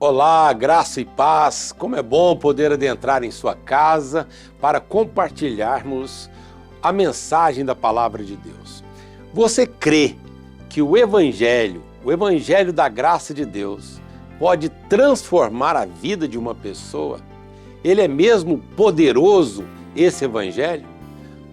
Olá, graça e paz. Como é bom poder adentrar em sua casa para compartilharmos a mensagem da palavra de Deus. Você crê que o Evangelho da graça de Deus, pode transformar a vida de uma pessoa? Ele é mesmo poderoso, esse Evangelho?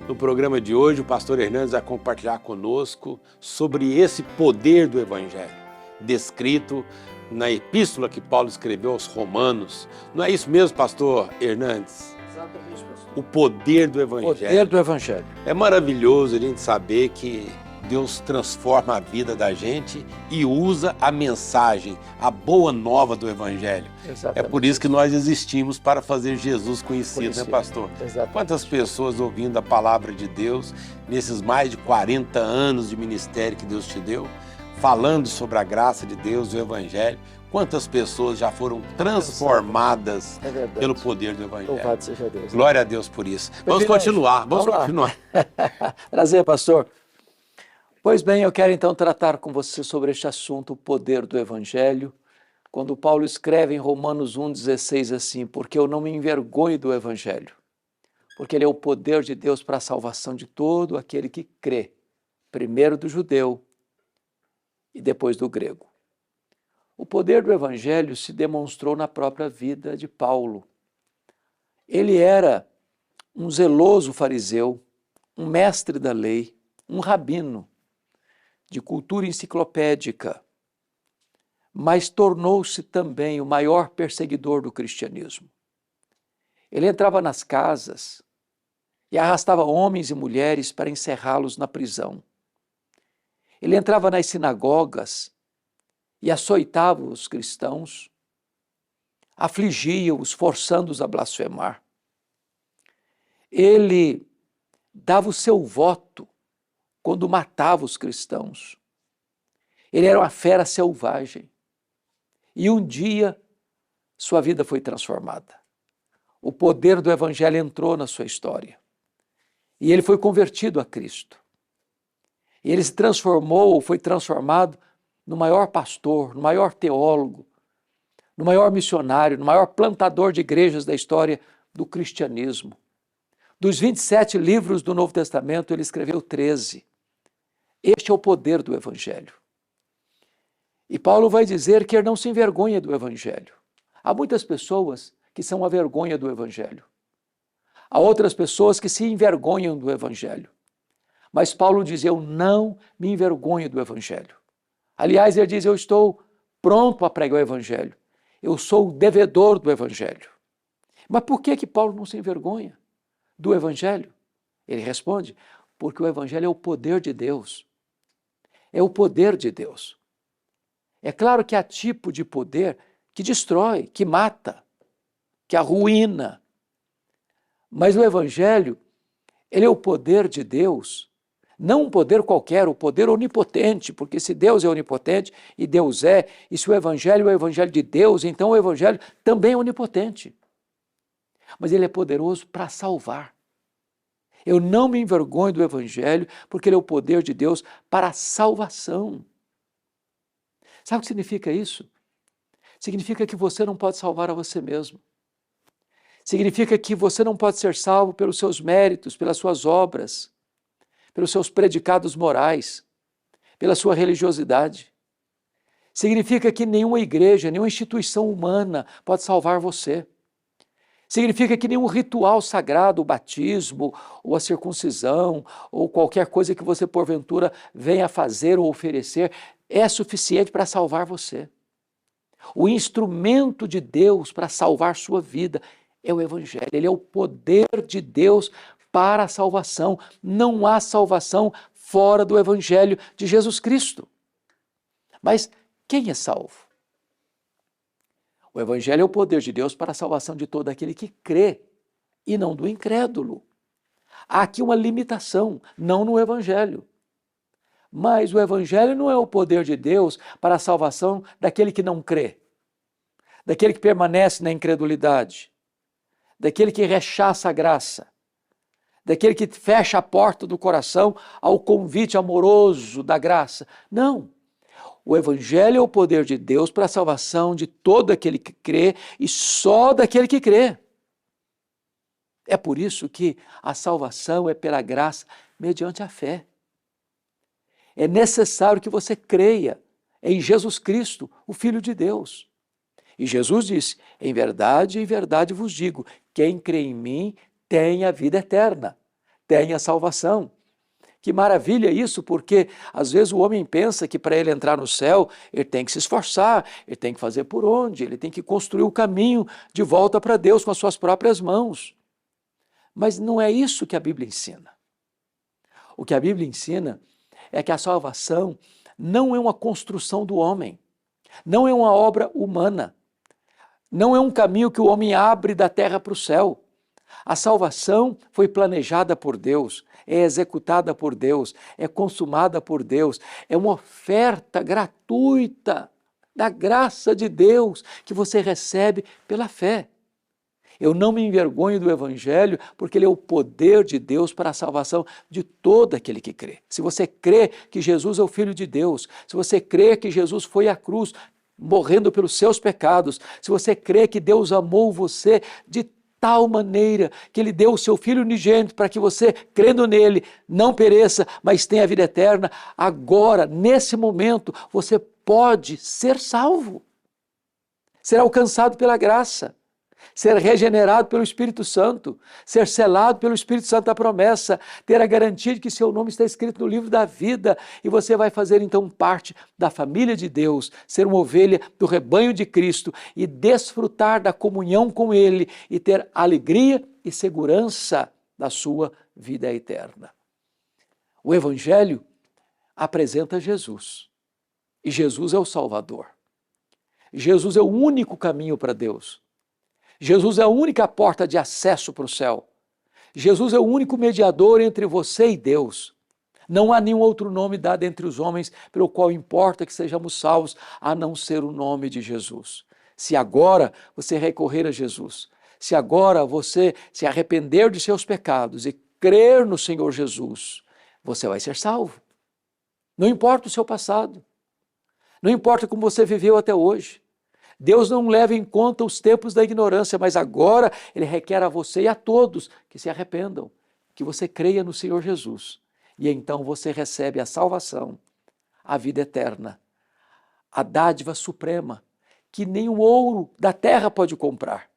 No programa de hoje, o pastor Hernandes vai compartilhar conosco sobre esse poder do Evangelho, descrito na epístola que Paulo escreveu aos Romanos. Não é isso mesmo, pastor Hernandes? Exatamente, pastor. O poder do Evangelho. O poder do Evangelho. É maravilhoso a gente saber que Deus transforma a vida da gente e usa a mensagem, a boa nova do Evangelho. Exatamente. É por isso que nós existimos, para fazer Jesus conhecido, né, pastor? Exatamente. Quantas pessoas ouvindo a palavra de Deus, nesses mais de 40 anos de ministério que Deus te deu, falando sobre a graça de Deus, o Evangelho, quantas pessoas já foram transformadas pelo poder do Evangelho. Louvado seja Deus. Glória a Deus por isso. Vamos continuar. Prazer, pastor. Pois bem, eu quero então tratar com você sobre este assunto, o poder do Evangelho, quando Paulo escreve em Romanos 1,16 assim: porque eu não me envergonho do Evangelho, porque ele é o poder de Deus para a salvação de todo aquele que crê, primeiro do judeu e depois do grego. O poder do Evangelho se demonstrou na própria vida de Paulo. Ele era um zeloso fariseu, um mestre da lei, um rabino, de cultura enciclopédica, mas tornou-se também o maior perseguidor do cristianismo. Ele entrava nas casas e arrastava homens e mulheres para encerrá-los na prisão. Ele entrava nas sinagogas e açoitava os cristãos, afligia-os, forçando-os a blasfemar. Ele dava o seu voto quando matava os cristãos. Ele era uma fera selvagem. E um dia, sua vida foi transformada. O poder do Evangelho entrou na sua história. E ele foi convertido a Cristo. E ele se transformou, foi transformado no maior pastor, no maior teólogo, no maior missionário, no maior plantador de igrejas da história do cristianismo. Dos 27 livros do Novo Testamento, ele escreveu 13. Este é o poder do Evangelho. E Paulo vai dizer que ele não se envergonha do Evangelho. Há muitas pessoas que são a vergonha do Evangelho. Há outras pessoas que se envergonham do Evangelho. Mas Paulo diz: eu não me envergonho do Evangelho. Aliás, ele diz: eu estou pronto a pregar o Evangelho. Eu sou o devedor do Evangelho. Mas por que Paulo não se envergonha do Evangelho? Ele responde: porque o Evangelho é o poder de Deus. É o poder de Deus. É claro que há tipo de poder que destrói, que mata, que arruína. Mas o Evangelho, ele é o poder de Deus, não um poder qualquer, o poder onipotente, porque se Deus é onipotente, e Deus é, e se o Evangelho é o Evangelho de Deus, então o Evangelho também é onipotente. Mas ele é poderoso para salvar. Eu não me envergonho do Evangelho, porque ele é o poder de Deus para a salvação. Sabe o que significa isso? Significa que você não pode salvar a você mesmo. Significa que você não pode ser salvo pelos seus méritos, pelas suas obras, pelos seus predicados morais, pela sua religiosidade. Significa que nenhuma igreja, nenhuma instituição humana pode salvar você. Significa que nenhum ritual sagrado, o batismo, ou a circuncisão, ou qualquer coisa que você porventura venha fazer ou oferecer, é suficiente para salvar você. O instrumento de Deus para salvar sua vida é o Evangelho. Ele é o poder de Deus para a salvação. Não há salvação fora do Evangelho de Jesus Cristo. Mas quem é salvo? O Evangelho é o poder de Deus para a salvação de todo aquele que crê e não do incrédulo. Há aqui uma limitação, não no Evangelho. Mas o Evangelho não é o poder de Deus para a salvação daquele que não crê, daquele que permanece na incredulidade, daquele que rechaça a graça, daquele que fecha a porta do coração ao convite amoroso da graça. Não. O Evangelho é o poder de Deus para a salvação de todo aquele que crê e só daquele que crê. É por isso que a salvação é pela graça mediante a fé. É necessário que você creia em Jesus Cristo, o Filho de Deus. E Jesus disse, em verdade vos digo, quem crê em mim tem a vida eterna, tem a salvação. Que maravilha isso, porque às vezes o homem pensa que para ele entrar no céu, ele tem que se esforçar, ele tem que fazer por onde, ele tem que construir o caminho de volta para Deus com as suas próprias mãos. Mas não é isso que a Bíblia ensina. O que a Bíblia ensina é que a salvação não é uma construção do homem, não é uma obra humana, não é um caminho que o homem abre da terra para o céu. A salvação foi planejada por Deus, é executada por Deus, é consumada por Deus, é uma oferta gratuita da graça de Deus que você recebe pela fé. Eu não me envergonho do Evangelho, porque ele é o poder de Deus para a salvação de todo aquele que crê. Se você crê que Jesus é o Filho de Deus, se você crê que Jesus foi à cruz, morrendo pelos seus pecados, se você crê que Deus amou você de tal maneira que ele deu o seu Filho unigênito para que você, crendo nele, não pereça, mas tenha a vida eterna, agora, nesse momento, você pode ser salvo, ser alcançado pela graça, ser regenerado pelo Espírito Santo, ser selado pelo Espírito Santo da promessa, ter a garantia de que seu nome está escrito no livro da vida e você vai fazer então parte da família de Deus, ser uma ovelha do rebanho de Cristo e desfrutar da comunhão com Ele e ter alegria e segurança da sua vida eterna. O Evangelho apresenta Jesus e Jesus é o Salvador. Jesus é o único caminho para Deus. Jesus é a única porta de acesso para o céu. Jesus é o único mediador entre você e Deus. Não há nenhum outro nome dado entre os homens pelo qual importa que sejamos salvos, a não ser o nome de Jesus. Se agora você recorrer a Jesus, se agora você se arrepender de seus pecados e crer no Senhor Jesus, você vai ser salvo. Não importa o seu passado, não importa como você viveu até hoje. Deus não leva em conta os tempos da ignorância, mas agora Ele requer a você e a todos que se arrependam, que você creia no Senhor Jesus. E então você recebe a salvação, a vida eterna, a dádiva suprema, que nenhum ouro da terra pode comprar,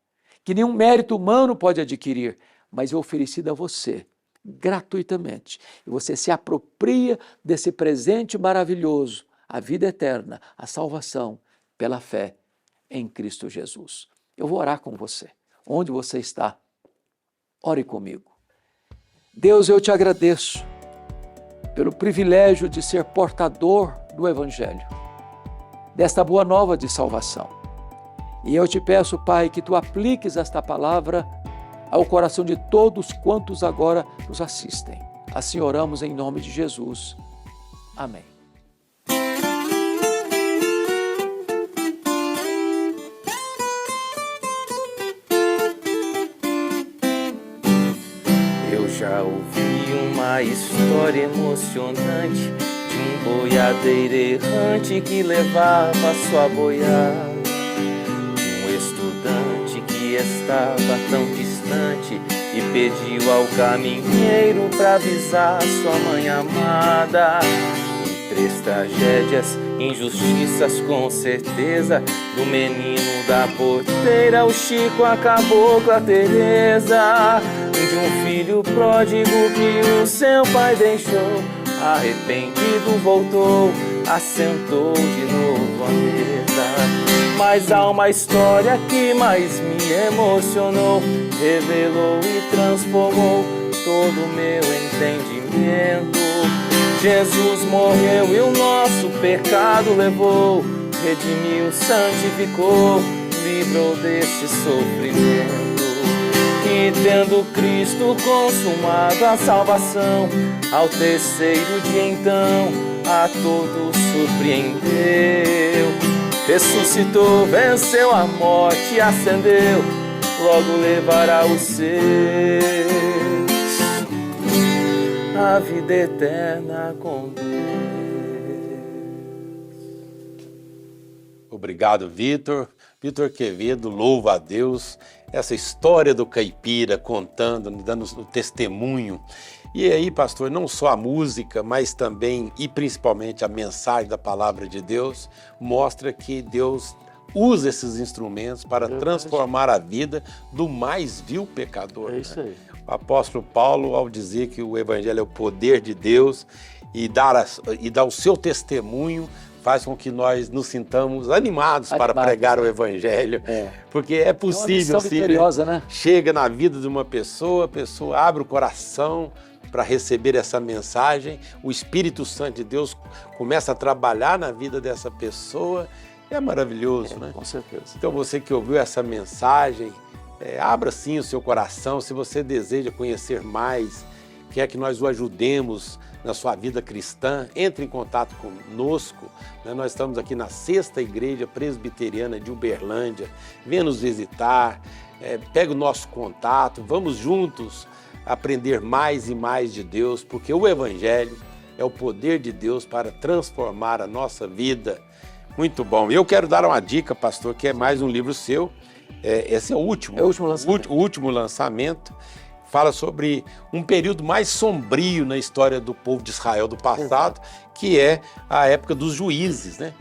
que nenhum mérito humano pode adquirir, mas é oferecida a você, gratuitamente. E você se apropria desse presente maravilhoso, a vida eterna, a salvação, pela fé em Cristo Jesus. Eu vou orar com você. Onde você está? Ore comigo. Deus, eu te agradeço pelo privilégio de ser portador do Evangelho, desta boa nova de salvação. E eu te peço, Pai, que tu apliques esta palavra ao coração de todos quantos agora nos assistem. Assim oramos em nome de Jesus. Amém. Já ouvi uma história emocionante de um boiadeiro errante que levava sua boiada, de um estudante que estava tão distante e pediu ao caminheiro para avisar sua mãe amada. E 3 tragédias, injustiças com certeza, do menino da porteira, o Chico, a cabocla, a Teresa, de um filho pródigo que o seu pai deixou, arrependido voltou, assentou de novo à mesa. Mas há uma história que mais me emocionou, revelou e transformou todo o meu entendimento. Jesus morreu e o nosso pecado levou, redimiu, santificou, livrou desse sofrimento. E tendo Cristo consumado a salvação, ao 3º dia então a todos surpreendeu. Ressuscitou, venceu a morte e ascendeu, logo levará os seus a vida eterna com Deus. Obrigado, Vitor. Vitor Quevedo, louva a Deus. Essa história do caipira contando, dando o testemunho. E aí, pastor, não só a música, mas também e principalmente a mensagem da palavra de Deus mostra que Deus usa esses instrumentos para transformar a vida do mais vil pecador. É isso aí. O apóstolo Paulo, ao dizer que o evangelho é o poder de Deus e dar o seu testemunho, faz com que nós nos sintamos animados para pregar o evangelho, porque é possível, uma missão vitoriosa, né? Chega na vida de uma pessoa, a pessoa abre o coração para receber essa mensagem, o Espírito Santo de Deus começa a trabalhar na vida dessa pessoa, é maravilhoso, né? Com certeza. Então você que ouviu essa mensagem, abra sim o seu coração, se você deseja conhecer mais, quer que nós o ajudemos na sua vida cristã, entre em contato conosco, né? Nós estamos aqui na 6ª Igreja Presbiteriana de Uberlândia, venha nos visitar, pega o nosso contato, vamos juntos aprender mais e mais de Deus, porque o Evangelho é o poder de Deus para transformar a nossa vida. Muito bom. Eu quero dar uma dica, pastor, que é mais um livro seu, esse é o último. É o último lançamento. O último lançamento. Fala sobre um período mais sombrio na história do povo de Israel do passado, que é a época dos juízes, né?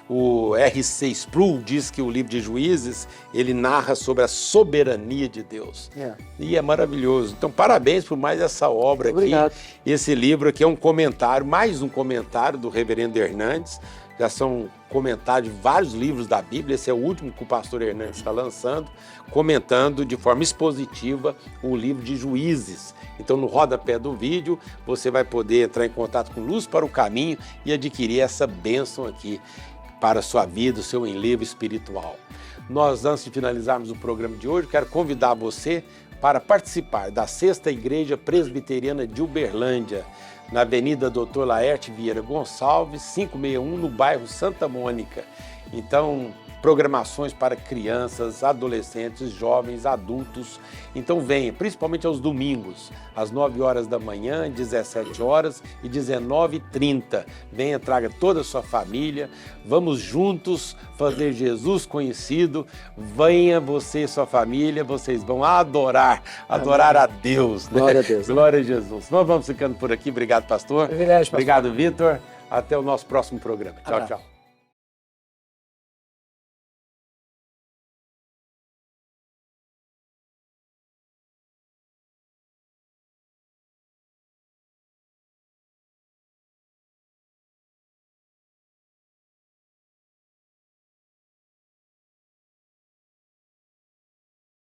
O R.C. Sproul diz que o livro de Juízes, ele narra sobre a soberania de Deus. E é maravilhoso. Então, parabéns por mais essa obra aqui. Obrigado. Esse livro aqui é um comentário, mais um comentário do reverendo Hernandes. Já são comentários de vários livros da Bíblia, esse é o último que o pastor Hernandes está lançando, comentando de forma expositiva o livro de Juízes. Então, no rodapé do vídeo, você vai poder entrar em contato com Luz para o Caminho e adquirir essa bênção aqui para a sua vida, o seu enlevo espiritual. Nós, antes de finalizarmos o programa de hoje, quero convidar você para participar da 6ª Igreja Presbiteriana de Uberlândia, na Avenida Dr. Laerte Vieira Gonçalves, 561, no bairro Santa Mônica. Então, programações para crianças, adolescentes, jovens, adultos. Então venha, principalmente aos domingos, às 9 horas da manhã, 17 horas e 19h30. Venha, traga toda a sua família, vamos juntos fazer Jesus conhecido. Venha você e sua família, vocês vão adorar a Deus. Né? Glória a Deus. Glória a Jesus. Nós vamos ficando por aqui. Obrigado, pastor. Privilégio, pastor. Obrigado, Vitor. Até o nosso próximo programa. Tchau, tchau.